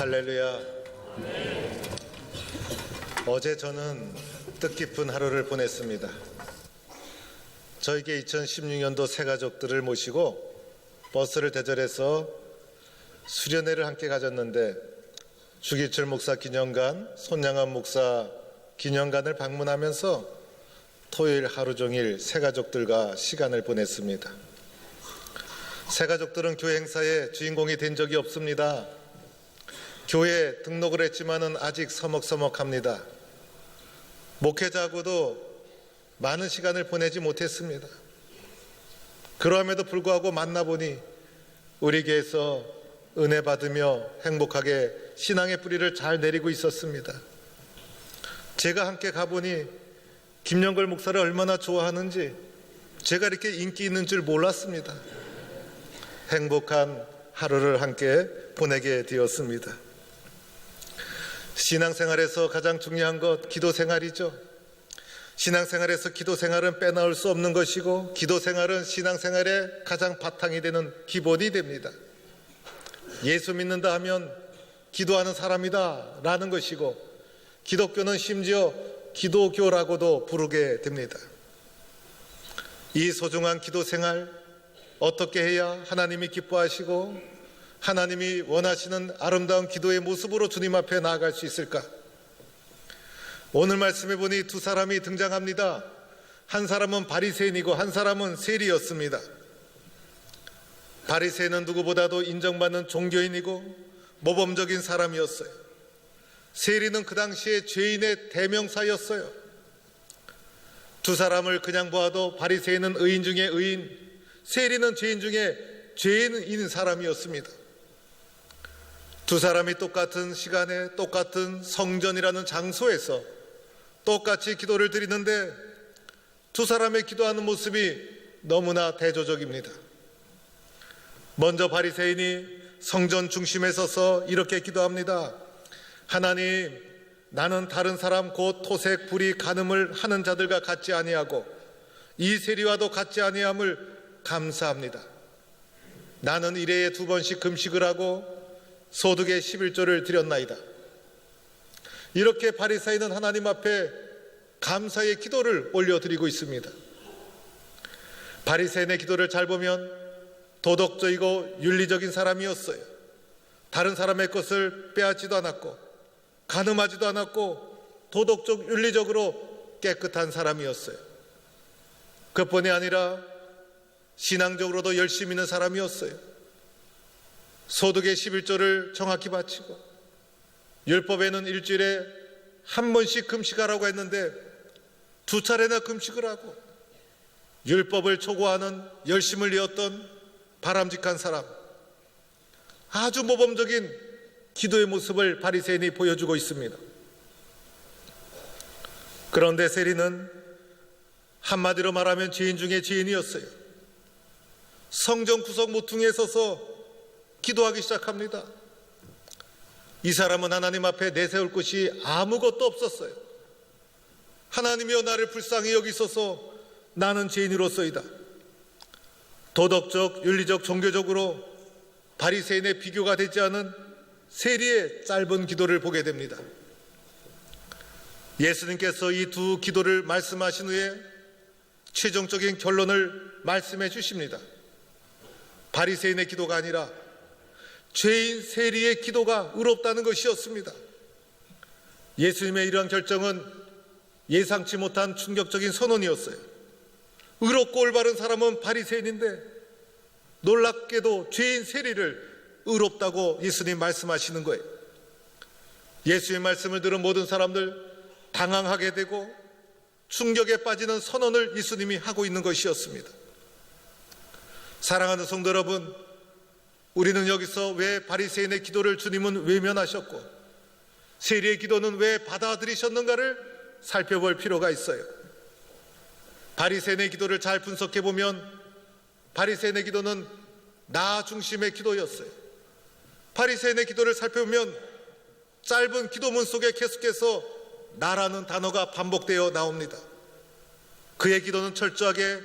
할렐루야. 어제 저는 뜻깊은 하루를 보냈습니다. 저에게 2016년도 새 가족들을 모시고 버스를 대절해서 수련회를 함께 가졌는데 주기철 목사 기념관, 손양한 목사 기념관을 방문하면서 토요일 하루 종일 새 가족들과 시간을 보냈습니다. 새 가족들은 교회 행사의 주인공이 된 적이 없습니다. 교회에 등록을 했지만은 아직 서먹서먹합니다. 목회자하고도 많은 시간을 보내지 못했습니다. 그럼에도 불구하고 만나보니 우리 교회에서 은혜 받으며 행복하게 신앙의 뿌리를 잘 내리고 있었습니다. 제가 함께 가보니 김영걸 목사를 얼마나 좋아하는지 제가 이렇게 인기 있는 줄 몰랐습니다. 행복한 하루를 함께 보내게 되었습니다. 신앙생활에서 가장 중요한 것 기도생활이죠. 신앙생활에서 기도생활은 빼놓을 수 없는 것이고 기도생활은 신앙생활의 가장 바탕이 되는 기본이 됩니다. 예수 믿는다 하면 기도하는 사람이다 라는 것이고 기독교는 심지어 기도교라고도 부르게 됩니다. 이 소중한 기도생활 어떻게 해야 하나님이 기뻐하시고 하나님이 원하시는 아름다운 기도의 모습으로 주님 앞에 나아갈 수 있을까? 오늘 말씀해 보니 두 사람이 등장합니다. 한 사람은 바리새인이고 한 사람은 세리였습니다. 바리새인은 누구보다도 인정받는 종교인이고 모범적인 사람이었어요. 세리는 그 당시에 죄인의 대명사였어요. 두 사람을 그냥 보아도 바리새인은 의인 중에 의인, 세리는 죄인 중에 죄인인 사람이었습니다. 두 사람이 똑같은 시간에 똑같은 성전이라는 장소에서 똑같이 기도를 드리는데 두 사람의 기도하는 모습이 너무나 대조적입니다. 먼저 바리새인이 성전 중심에 서서 이렇게 기도합니다. 하나님, 나는 다른 사람 곧 토색, 불의, 간음을 하는 자들과 같지 아니하고 이 세리와도 같지 아니함을 감사합니다. 나는 일회에 2번씩 금식을 하고 소득의 11조를 드렸나이다. 이렇게 바리새인은 하나님 앞에 감사의 기도를 올려드리고 있습니다. 바리새인의 기도를 잘 보면 도덕적이고 윤리적인 사람이었어요. 다른 사람의 것을 빼앗지도 않았고 간음하지도 않았고 도덕적 윤리적으로 깨끗한 사람이었어요. 그뿐이 아니라 신앙적으로도 열심히 있는 사람이었어요. 소득의 11조를 정확히 바치고 율법에는 일주일에 한 번씩 금식하라고 했는데 2차례나 금식을 하고 율법을 초고하는 열심을 내었던 바람직한 사람, 아주 모범적인 기도의 모습을 바리새인이 보여주고 있습니다. 그런데 세리는 한마디로 말하면 죄인 중에 죄인이었어요. 성전 구석 모퉁이에 서서 기도하기 시작합니다. 이 사람은 하나님 앞에 내세울 것이 아무것도 없었어요. 하나님이여 나를 불쌍히 여기소서, 나는 죄인으로서이다. 도덕적, 윤리적, 종교적으로 바리새인의 비교가 되지 않은 세리의 짧은 기도를 보게 됩니다. 예수님께서 이 두 기도를 말씀하신 후에 최종적인 결론을 말씀해 주십니다. 바리새인의 기도가 아니라 죄인 세리의 기도가 의롭다는 것이었습니다. 예수님의 이러한 결정은 예상치 못한 충격적인 선언이었어요. 의롭고 올바른 사람은 바리새인인데 놀랍게도 죄인 세리를 의롭다고 예수님 말씀하시는 거예요. 예수의 말씀을 들은 모든 사람들 당황하게 되고 충격에 빠지는 선언을 예수님이 하고 있는 것이었습니다. 사랑하는 성도 여러분, 우리는 여기서 왜 바리새인의 기도를 주님은 외면하셨고 세리의 기도는 왜 받아들이셨는가를 살펴볼 필요가 있어요. 바리새인의 기도를 잘 분석해 보면 바리새인의 기도는 나 중심의 기도였어요. 바리새인의 기도를 살펴보면 짧은 기도문 속에 계속해서 나라는 단어가 반복되어 나옵니다. 그의 기도는 철저하게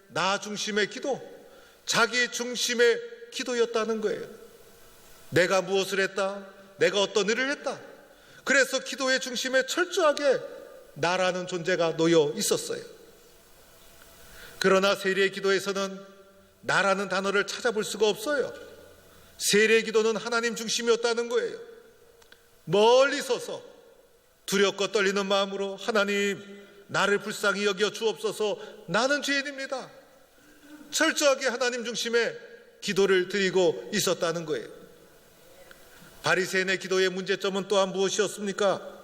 나 중심의 기도, 자기 중심의 기도였다는 거예요. 내가 무엇을 했다, 내가 어떤 일을 했다. 그래서 기도의 중심에 철저하게 나라는 존재가 놓여 있었어요. 그러나 세리의 기도에서는 나라는 단어를 찾아볼 수가 없어요. 세리의 기도는 하나님 중심이었다는 거예요. 멀리 서서 두렵고 떨리는 마음으로 하나님, 나를 불쌍히 여겨 주옵소서, 나는 죄인입니다. 철저하게 하나님 중심의 기도를 드리고 있었다는 거예요. 바리새인의 기도의 문제점은 또한 무엇이었습니까?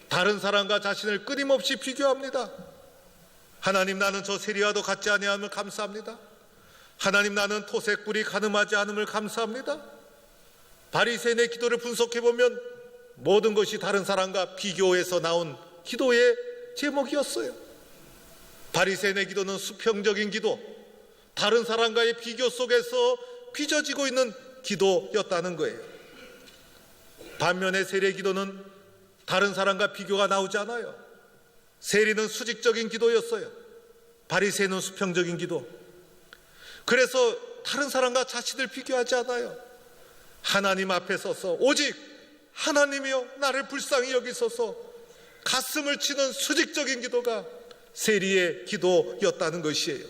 다른 사람과 자신을 끊임없이 비교합니다. 하나님, 나는 저 세리와도 같지 아니함을 감사합니다. 하나님, 나는 토색불이 가늠하지 않음을 감사합니다. 바리새인의 기도를 분석해보면 모든 것이 다른 사람과 비교해서 나온 기도의 제목이었어요. 바리새인의 기도는 수평적인 기도, 다른 사람과의 비교 속에서 빚어지고 있는 기도였다는 거예요. 반면에 세리의 기도는 다른 사람과 비교가 나오지 않아요. 세리는 수직적인 기도였어요. 바리새인은 수평적인 기도. 그래서 다른 사람과 자신을 비교하지 않아요. 하나님 앞에 서서 오직 하나님이여 나를 불쌍히 여기소서, 가슴을 치는 수직적인 기도가 세리의 기도였다는 것이에요.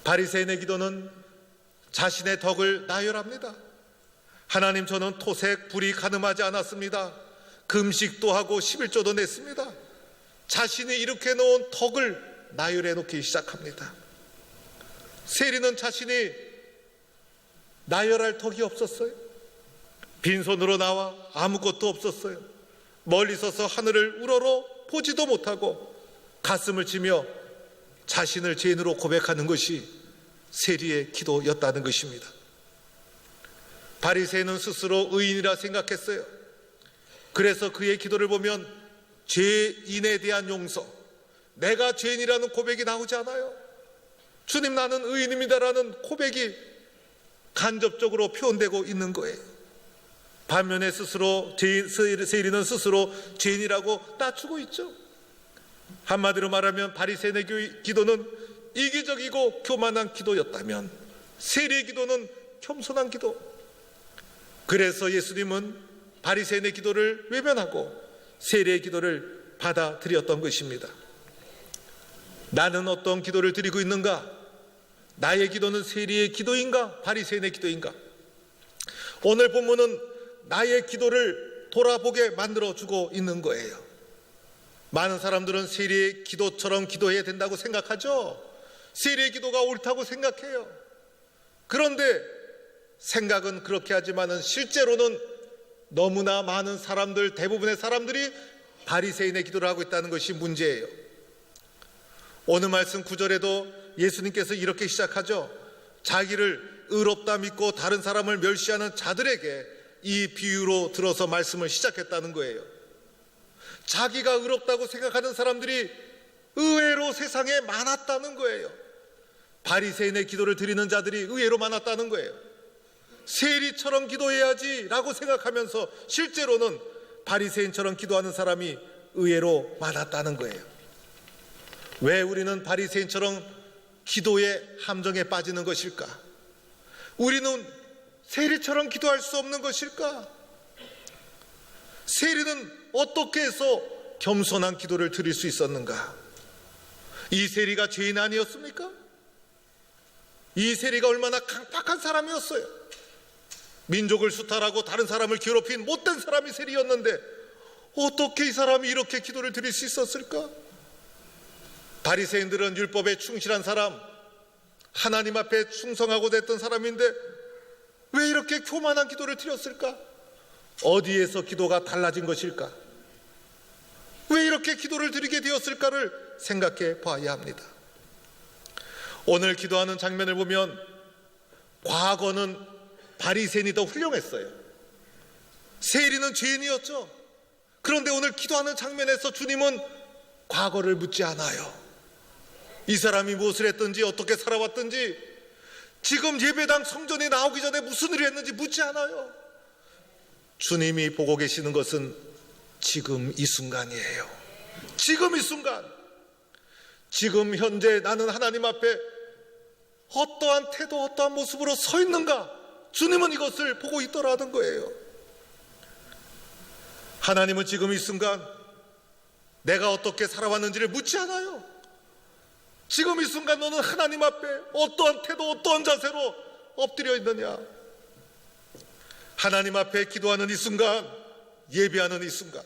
바리새인의 기도는 자신의 덕을 나열합니다. 하나님, 저는 토색 불이 가늠하지 않았습니다. 금식도 하고 11조도 냈습니다. 자신이 이렇게 놓은 덕을 나열해 놓기 시작합니다. 세리는 자신이 나열할 덕이 없었어요. 빈손으로 나와 아무것도 없었어요. 멀리 서서 하늘을 우러러 보지도 못하고 가슴을 치며 자신을 죄인으로 고백하는 것이 세리의 기도였다는 것입니다. 바리새인은 스스로 의인이라 생각했어요. 그래서 그의 기도를 보면 죄인에 대한 용서, 내가 죄인이라는 고백이 나오지 않아요. 주님, 나는 의인입니다라는 고백이 간접적으로 표현되고 있는 거예요. 반면에 세리는 스스로 죄인이라고 낮추고 있죠. 한마디로 말하면 바리새인의 기도는 이기적이고 교만한 기도였다면 세리의 기도는 겸손한 기도. 그래서 예수님은 바리새인의 기도를 외면하고 세리의 기도를 받아들였던 것입니다. 나는 어떤 기도를 드리고 있는가? 나의 기도는 세리의 기도인가? 바리새인의 기도인가? 오늘 본문은 나의 기도를 돌아보게 만들어주고 있는 거예요. 많은 사람들은 세리의 기도처럼 기도해야 된다고 생각하죠. 세리의 기도가 옳다고 생각해요. 그런데 생각은 그렇게 하지만은 실제로는 너무나 많은 사람들, 대부분의 사람들이 바리새인의 기도를 하고 있다는 것이 문제예요. 오늘 말씀 9절에도 예수님께서 이렇게 시작하죠. 자기를 의롭다 믿고 다른 사람을 멸시하는 자들에게 이 비유로 들어서 말씀을 시작했다는 거예요. 자기가 의롭다고 생각하는 사람들이 의외로 세상에 많았다는 거예요. 바리새인의 기도를 드리는 자들이 의외로 많았다는 거예요. 세리처럼 기도해야지 라고 생각하면서 실제로는 바리새인처럼 기도하는 사람이 의외로 많았다는 거예요. 왜 우리는 바리새인처럼 기도의 함정에 빠지는 것일까? 우리는 세리처럼 기도할 수 없는 것일까? 세리는 어떻게 해서 겸손한 기도를 드릴 수 있었는가? 이 세리가 죄인 아니었습니까? 이 세리가 얼마나 강팍한 사람이었어요. 민족을 수탈하고 다른 사람을 괴롭힌 못된 사람이 세리였는데 어떻게 이 사람이 이렇게 기도를 드릴 수 있었을까? 바리새인들은 율법에 충실한 사람, 하나님 앞에 충성하고 됐던 사람인데 왜 이렇게 교만한 기도를 드렸을까? 어디에서 기도가 달라진 것일까? 왜 이렇게 기도를 드리게 되었을까를 생각해 봐야 합니다. 오늘 기도하는 장면을 보면 과거는 바리새인이 더 훌륭했어요. 세리는 죄인이었죠. 그런데 오늘 기도하는 장면에서 주님은 과거를 묻지 않아요. 이 사람이 무엇을 했든지 어떻게 살아왔든지 지금 예배당 성전에 나오기 전에 무슨 일을 했는지 묻지 않아요. 주님이 보고 계시는 것은 지금 이 순간이에요. 지금 이 순간, 지금 현재 나는 하나님 앞에 어떠한 태도, 어떠한 모습으로 서 있는가, 주님은 이것을 보고 있더라는 거예요. 하나님은 지금 이 순간 내가 어떻게 살아왔는지를 묻지 않아요. 지금 이 순간 너는 하나님 앞에 어떠한 태도, 어떠한 자세로 엎드려 있느냐. 하나님 앞에 기도하는 이 순간, 예배하는 이 순간,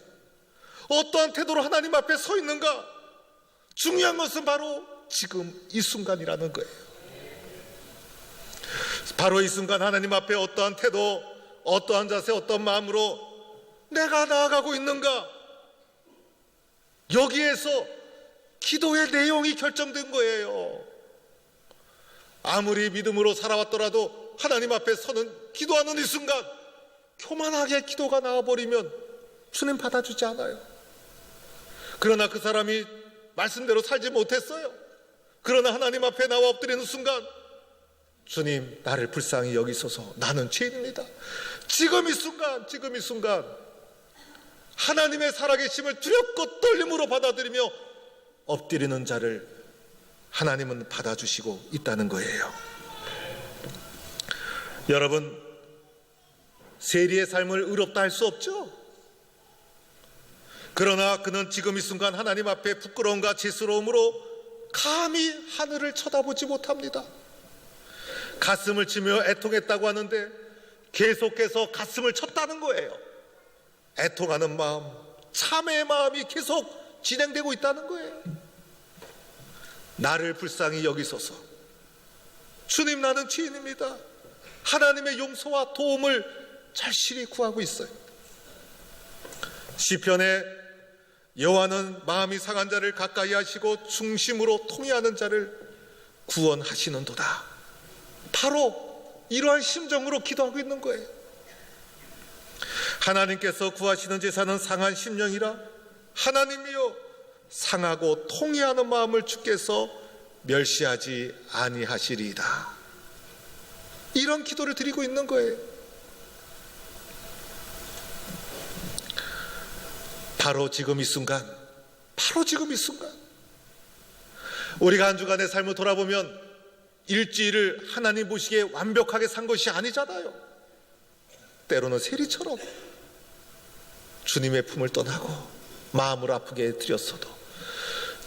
어떠한 태도로 하나님 앞에 서 있는가. 중요한 것은 바로 지금 이 순간이라는 거예요. 바로 이 순간 하나님 앞에 어떠한 태도, 어떠한 자세, 어떠한 마음으로 내가 나아가고 있는가. 여기에서 기도의 내용이 결정된 거예요. 아무리 믿음으로 살아왔더라도 하나님 앞에 서는, 기도하는 이 순간 교만하게 기도가 나와버리면 주님 받아주지 않아요. 그러나 그 사람이 말씀대로 살지 못했어요. 그러나 하나님 앞에 나와 엎드리는 순간, 주님 나를 불쌍히 여기소서, 나는 죄인입니다. 지금 이 순간, 지금 이 순간 하나님의 살아계심을 두렵고 떨림으로 받아들이며 엎드리는 자를 하나님은 받아주시고 있다는 거예요. 여러분, 세리의 삶을 의롭다 할 수 없죠. 그러나 그는 지금 이 순간 하나님 앞에 부끄러움과 죄스러움으로 감히 하늘을 쳐다보지 못합니다. 가슴을 치며 애통했다고 하는데 계속해서 가슴을 쳤다는 거예요. 애통하는 마음, 참회의 마음이 계속 진행되고 있다는 거예요. 나를 불쌍히 여기소서, 주님 나는 죄인입니다. 하나님의 용서와 도움을 절실히 구하고 있어요. 시편에 여호와는 마음이 상한 자를 가까이 하시고 중심으로 통회하는 자를 구원하시는도다. 바로 이러한 심정으로 기도하고 있는 거예요. 하나님께서 구하시는 제사는 상한 심령이라 하나님이여 상하고 통회하는 마음을 주께서 멸시하지 아니하시리이다. 이런 기도를 드리고 있는 거예요. 바로 지금 이 순간, 바로 지금 이 순간, 우리가 한 주간의 삶을 돌아보면 일주일을 하나님 보시기에 완벽하게 산 것이 아니잖아요. 때로는 세리처럼 주님의 품을 떠나고 마음을 아프게 드렸어도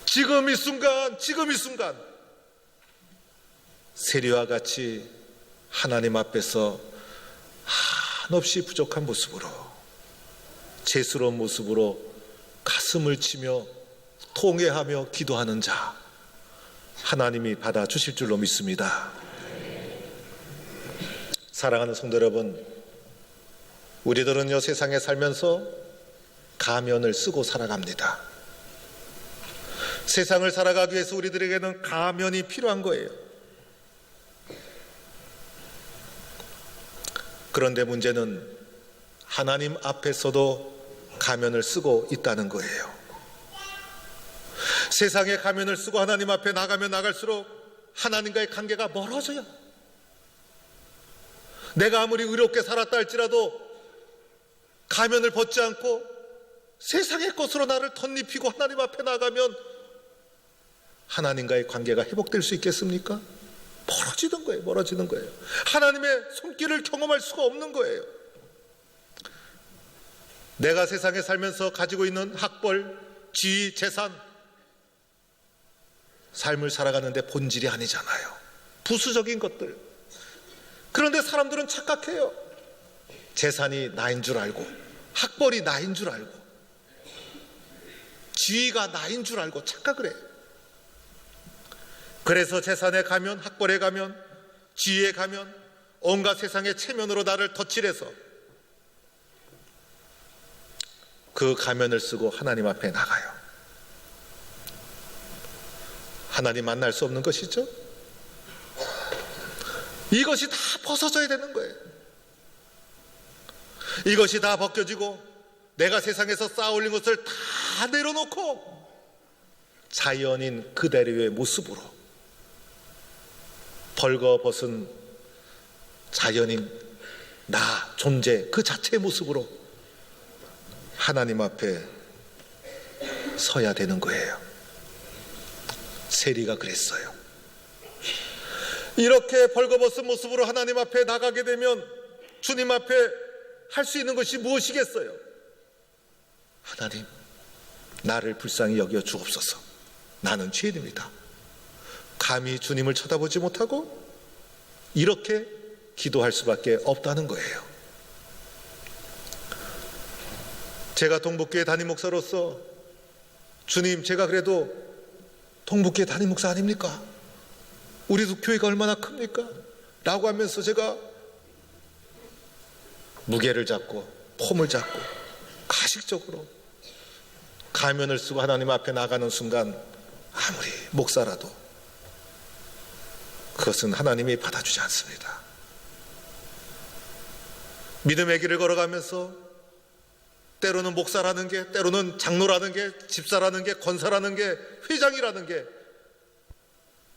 지금 이 순간, 지금 이 순간 세리와 같이 하나님 앞에서 한없이 부족한 모습으로, 죄스러운 모습으로 가슴을 치며 통회하며 기도하는 자 하나님이 받아주실 줄로 믿습니다. 사랑하는 성도 여러분, 우리들은요 세상에 살면서 가면을 쓰고 살아갑니다. 세상을 살아가기 위해서 우리들에게는 가면이 필요한 거예요. 그런데 문제는 하나님 앞에서도 가면을 쓰고 있다는 거예요. 세상에 가면을 쓰고 하나님 앞에 나가면 나갈수록 하나님과의 관계가 멀어져요. 내가 아무리 의롭게 살았다 할지라도 가면을 벗지 않고 세상의 것으로 나를 덧입히고 하나님 앞에 나가면 하나님과의 관계가 회복될 수 있겠습니까? 멀어지는 거예요. 멀어지는 거예요. 하나님의 손길을 경험할 수가 없는 거예요. 내가 세상에 살면서 가지고 있는 학벌, 지위, 재산, 삶을 살아가는데 본질이 아니잖아요. 부수적인 것들. 그런데 사람들은 착각해요. 재산이 나인 줄 알고, 학벌이 나인 줄 알고, 지위가 나인 줄 알고 착각을 해요. 그래서 재산에 가면, 학벌에 가면, 지위에 가면 온갖 세상의 체면으로 나를 덧칠해서 그 가면을 쓰고 하나님 앞에 나가요. 하나님 만날 수 없는 것이죠. 이것이 다 벗어져야 되는 거예요. 이것이 다 벗겨지고 내가 세상에서 쌓아올린 것을 다 내려놓고 자연인 그대로의 모습으로, 벌거벗은 자연인 나 존재 그 자체의 모습으로 하나님 앞에 서야 되는 거예요. 세리가 그랬어요. 이렇게 벌거벗은 모습으로 하나님 앞에 나가게 되면 주님 앞에 할 수 있는 것이 무엇이겠어요? 하나님, 나를 불쌍히 여겨 주옵소서. 나는 죄인입니다. 감히 주님을 쳐다보지 못하고 이렇게 기도할 수밖에 없다는 거예요. 제가 동북교회 담임 목사로서 주님, 제가 그래도 동북교회 담임 목사 아닙니까? 우리도 교회가 얼마나 큽니까? 라고 하면서 제가 무게를 잡고 폼을 잡고 가식적으로 가면을 쓰고 하나님 앞에 나가는 순간 아무리 목사라도 그것은 하나님이 받아주지 않습니다. 믿음의 길을 걸어가면서 때로는 목사라는 게, 때로는 장로라는 게, 집사라는 게, 권사라는 게, 회장이라는 게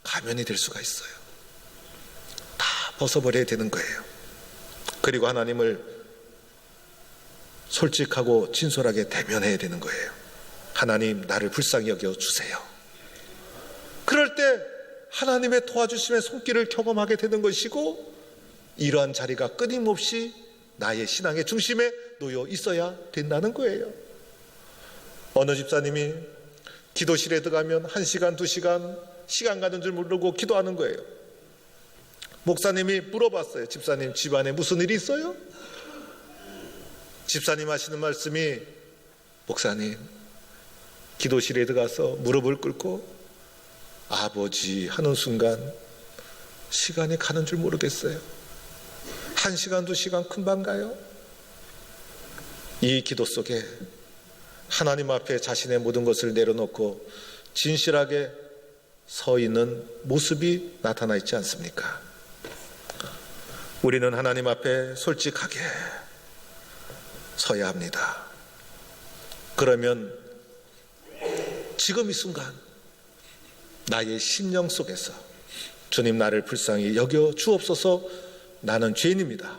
가면이 될 수가 있어요. 다 벗어버려야 되는 거예요. 그리고 하나님을 솔직하고 진솔하게 대면해야 되는 거예요. 하나님, 나를 불쌍히 여겨 주세요. 그럴 때 하나님의 도와주심의 손길을 경험하게 되는 것이고, 이러한 자리가 끊임없이 나의 신앙의 중심에 놓여 있어야 된다는 거예요. 어느 집사님이 기도실에 들어가면 1시간, 2시간 시간 가는 줄 모르고 기도하는 거예요. 목사님이 물어봤어요. 집사님, 집안에 무슨 일이 있어요? 집사님 하시는 말씀이, 목사님, 기도실에 들어가서 무릎을 꿇고 아버지 하는 순간 시간이 가는 줄 모르겠어요. 1시간, 2시간 금방 가요. 이 기도 속에 하나님 앞에 자신의 모든 것을 내려놓고 진실하게 서 있는 모습이 나타나 있지 않습니까? 우리는 하나님 앞에 솔직하게 서야 합니다. 그러면 지금 이 순간 나의 심령 속에서 주님, 나를 불쌍히 여겨 주옵소서, 나는 죄인입니다,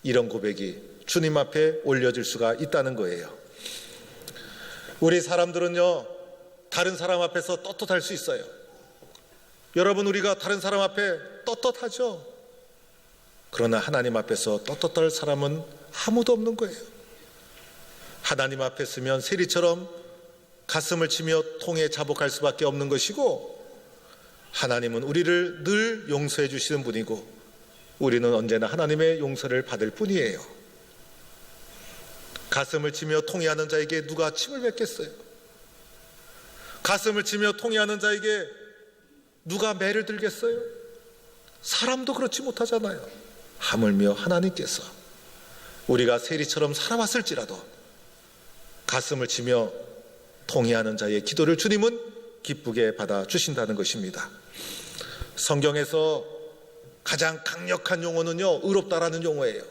이런 고백이 주님 앞에 올려질 수가 있다는 거예요. 우리 사람들은요, 다른 사람 앞에서 떳떳할 수 있어요. 여러분, 우리가 다른 사람 앞에 떳떳하죠. 그러나 하나님 앞에서 떳떳할 사람은 아무도 없는 거예요. 하나님 앞에 서면 세리처럼 가슴을 치며 통에 자복할 수밖에 없는 것이고, 하나님은 우리를 늘 용서해 주시는 분이고, 우리는 언제나 하나님의 용서를 받을 뿐이에요. 가슴을 치며 통회하는 자에게 누가 침을 뱉겠어요? 가슴을 치며 통회하는 자에게 누가 매를 들겠어요? 사람도 그렇지 못하잖아요. 하물며 하나님께서 우리가 세리처럼 살아왔을지라도 가슴을 치며 통회하는 자의 기도를 주님은 기쁘게 받아주신다는 것입니다. 성경에서 가장 강력한 용어는요, 의롭다라는 용어예요.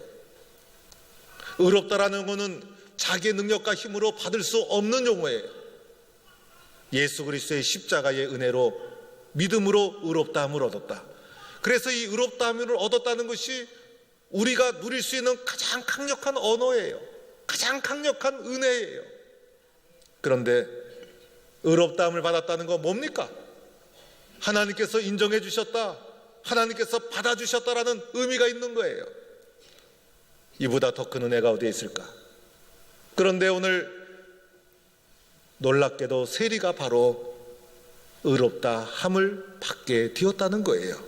의롭다라는 용어는 자기의 능력과 힘으로 받을 수 없는 용어예요. 예수 그리스도의 십자가의 은혜로 믿음으로 의롭다함을 얻었다. 그래서 이 의롭다함을 얻었다는 것이 우리가 누릴 수 있는 가장 강력한 언어예요. 가장 강력한 은혜예요. 그런데 의롭다함을 받았다는 건 뭡니까? 하나님께서 인정해 주셨다, 하나님께서 받아주셨다라는 의미가 있는 거예요. 이보다 더 큰 은혜가 어디에 있을까? 그런데 오늘 놀랍게도 세리가 바로 의롭다 함을 받게 되었다는 거예요.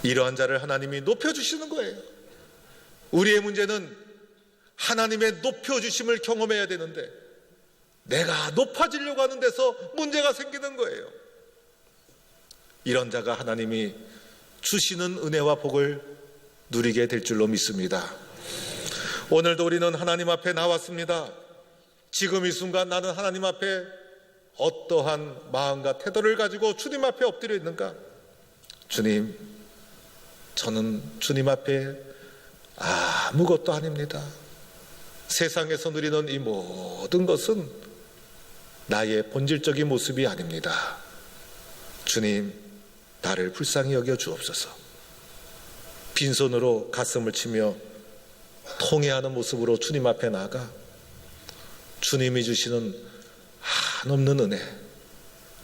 이러한 자를 하나님이 높여주시는 거예요. 우리의 문제는 하나님의 높여주심을 경험해야 되는데 내가 높아지려고 하는 데서 문제가 생기는 거예요. 이런 자가 하나님이 주시는 은혜와 복을 누리게 될 줄로 믿습니다. 오늘도 우리는 하나님 앞에 나왔습니다. 지금 이 순간 나는 하나님 앞에 어떠한 마음과 태도를 가지고 주님 앞에 엎드려 있는가? 주님, 저는 주님 앞에 아무것도 아닙니다. 세상에서 누리는 이 모든 것은 나의 본질적인 모습이 아닙니다. 주님, 나를 불쌍히 여겨 주옵소서. 빈손으로 가슴을 치며 통회하는 모습으로 주님 앞에 나가 주님이 주시는 한없는 은혜,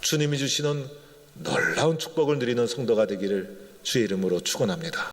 주님이 주시는 놀라운 축복을 누리는 성도가 되기를 주의 이름으로 축원합니다.